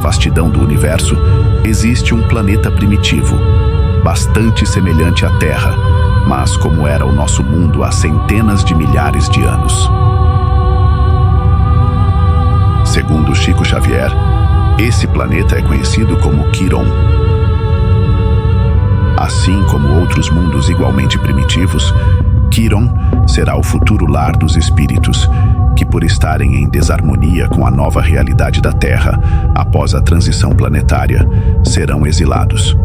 vastidão do universo, existe um planeta primitivo, bastante semelhante à Terra, mas como era o nosso mundo há centenas de milhares de anos. Segundo Chico Xavier, esse planeta é conhecido como Quiron. Assim como outros mundos igualmente primitivos, Quiron será o futuro lar dos espíritos, que por estarem em desarmonia com a nova realidade da Terra, após a transição planetária, serão exilados.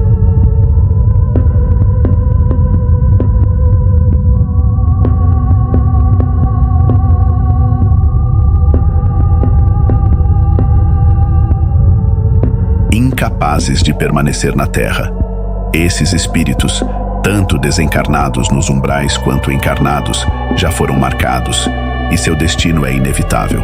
Incapazes de permanecer na Terra, esses espíritos, tanto desencarnados nos umbrais quanto encarnados, já foram marcados, e seu destino é inevitável.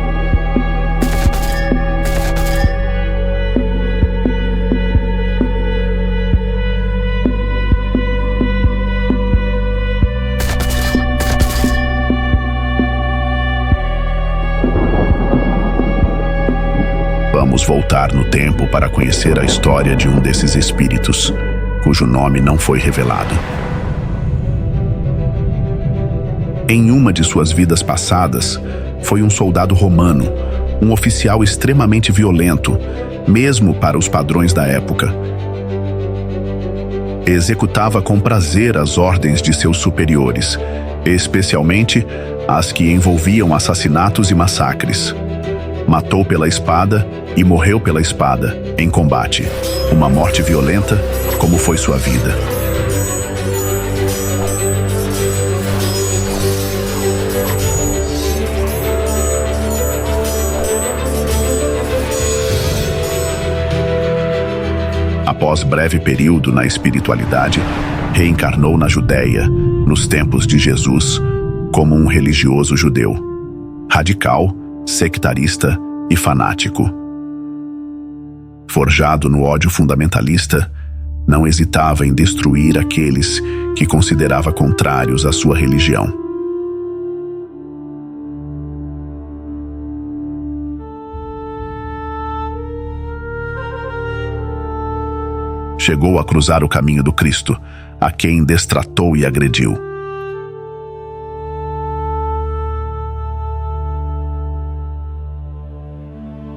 Vamos voltar no tempo para conhecer a história de um desses espíritos, cujo nome não foi revelado. Em uma de suas vidas passadas, foi um soldado romano, um oficial extremamente violento, mesmo para os padrões da época. Executava com prazer as ordens de seus superiores, especialmente as que envolviam assassinatos e massacres. Matou pela espada e morreu pela espada, em combate. Uma morte violenta, como foi sua vida. Após breve período na espiritualidade, reencarnou na Judéia, nos tempos de Jesus, como um religioso judeu, radical, sectarista e fanático. Forjado no ódio fundamentalista, não hesitava em destruir aqueles que considerava contrários à sua religião. Chegou a cruzar o caminho do Cristo, a quem destratou e agrediu.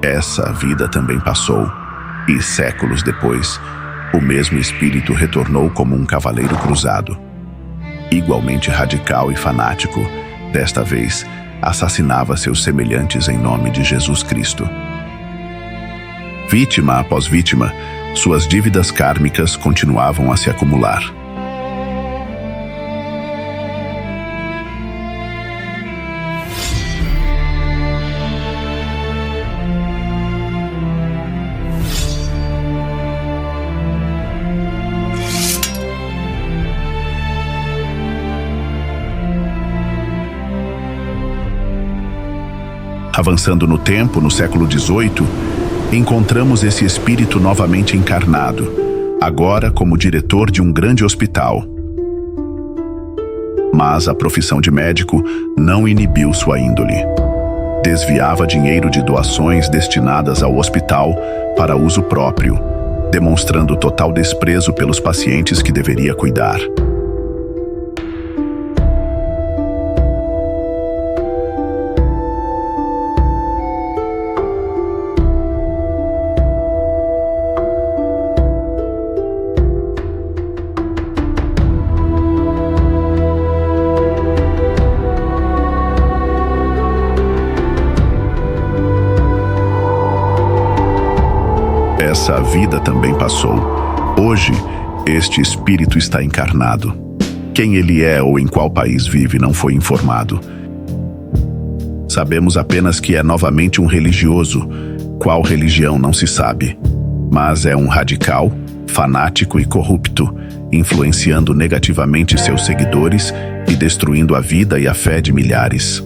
Essa vida também passou, e séculos depois, o mesmo espírito retornou como um cavaleiro cruzado. Igualmente radical e fanático, desta vez, assassinava seus semelhantes em nome de Jesus Cristo. Vítima após vítima, suas dívidas kármicas continuavam a se acumular. Avançando no tempo, no século XVIII, encontramos esse espírito novamente encarnado, agora como diretor de um grande hospital. Mas a profissão de médico não inibiu sua índole. Desviava dinheiro de doações destinadas ao hospital para uso próprio, demonstrando total desprezo pelos pacientes que deveria cuidar. Essa vida também passou. Hoje, este espírito está encarnado. Quem ele é ou em qual país vive não foi informado. Sabemos apenas que é novamente um religioso. Qual religião não se sabe. Mas é um radical, fanático e corrupto, influenciando negativamente seus seguidores e destruindo a vida e a fé de milhares.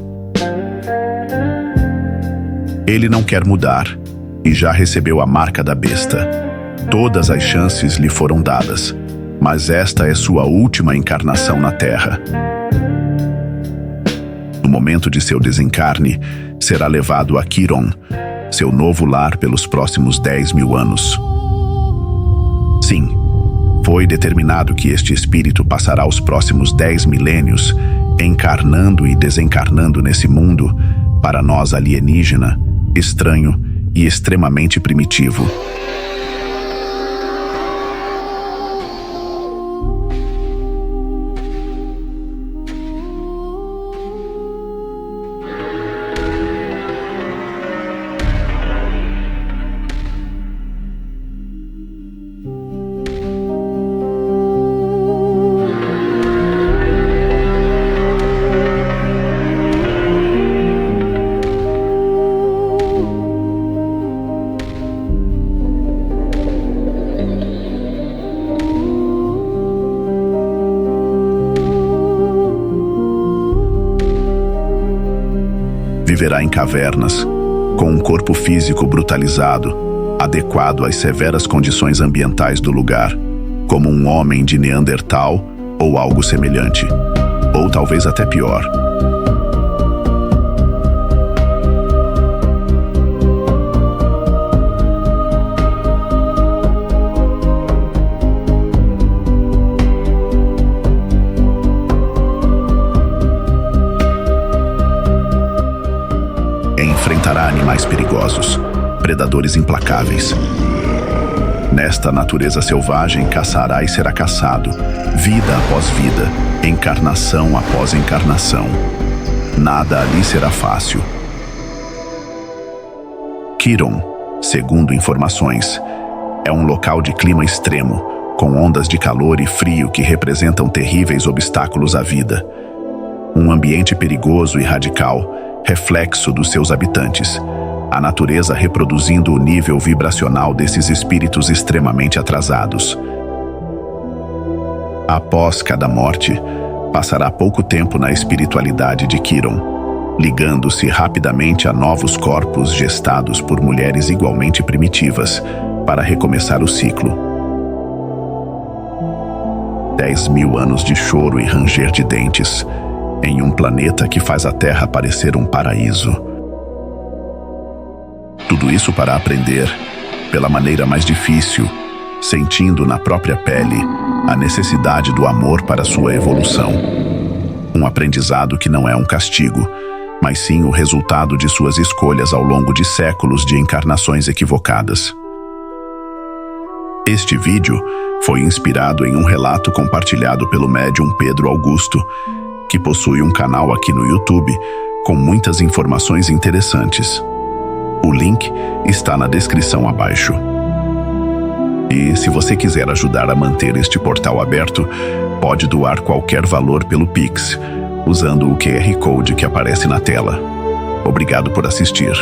Ele não quer mudar e já recebeu a marca da besta. Todas as chances lhe foram dadas, mas esta é sua última encarnação na Terra. No momento de seu desencarne, será levado a Quiron, seu novo lar pelos próximos 10.000 anos. Sim, foi determinado que este espírito passará os próximos 10 milênios encarnando e desencarnando nesse mundo, para nós alienígena, estranho e extremamente primitivo. Viverá em cavernas, com um corpo físico brutalizado, adequado às severas condições ambientais do lugar, como um homem de Neandertal ou algo semelhante, ou talvez até pior. Enfrentará animais perigosos, predadores implacáveis. Nesta natureza selvagem, caçará e será caçado, vida após vida, encarnação após encarnação. Nada ali será fácil. Quiron, segundo informações, é um local de clima extremo, com ondas de calor e frio que representam terríveis obstáculos à vida. Um ambiente perigoso e radical, reflexo dos seus habitantes, a natureza reproduzindo o nível vibracional desses espíritos extremamente atrasados. Após cada morte, passará pouco tempo na espiritualidade de Quiron, ligando-se rapidamente a novos corpos gestados por mulheres igualmente primitivas, para recomeçar o ciclo. 10.000 anos de choro e ranger de dentes, em um planeta que faz a Terra parecer um paraíso. Tudo isso para aprender, pela maneira mais difícil, sentindo na própria pele a necessidade do amor para sua evolução. Um aprendizado que não é um castigo, mas sim o resultado de suas escolhas ao longo de séculos de encarnações equivocadas. Este vídeo foi inspirado em um relato compartilhado pelo médium Pedro Augusto, que possui um canal aqui no YouTube com muitas informações interessantes. O link está na descrição abaixo. E se você quiser ajudar a manter este portal aberto, pode doar qualquer valor pelo Pix, usando o QR Code que aparece na tela. Obrigado por assistir.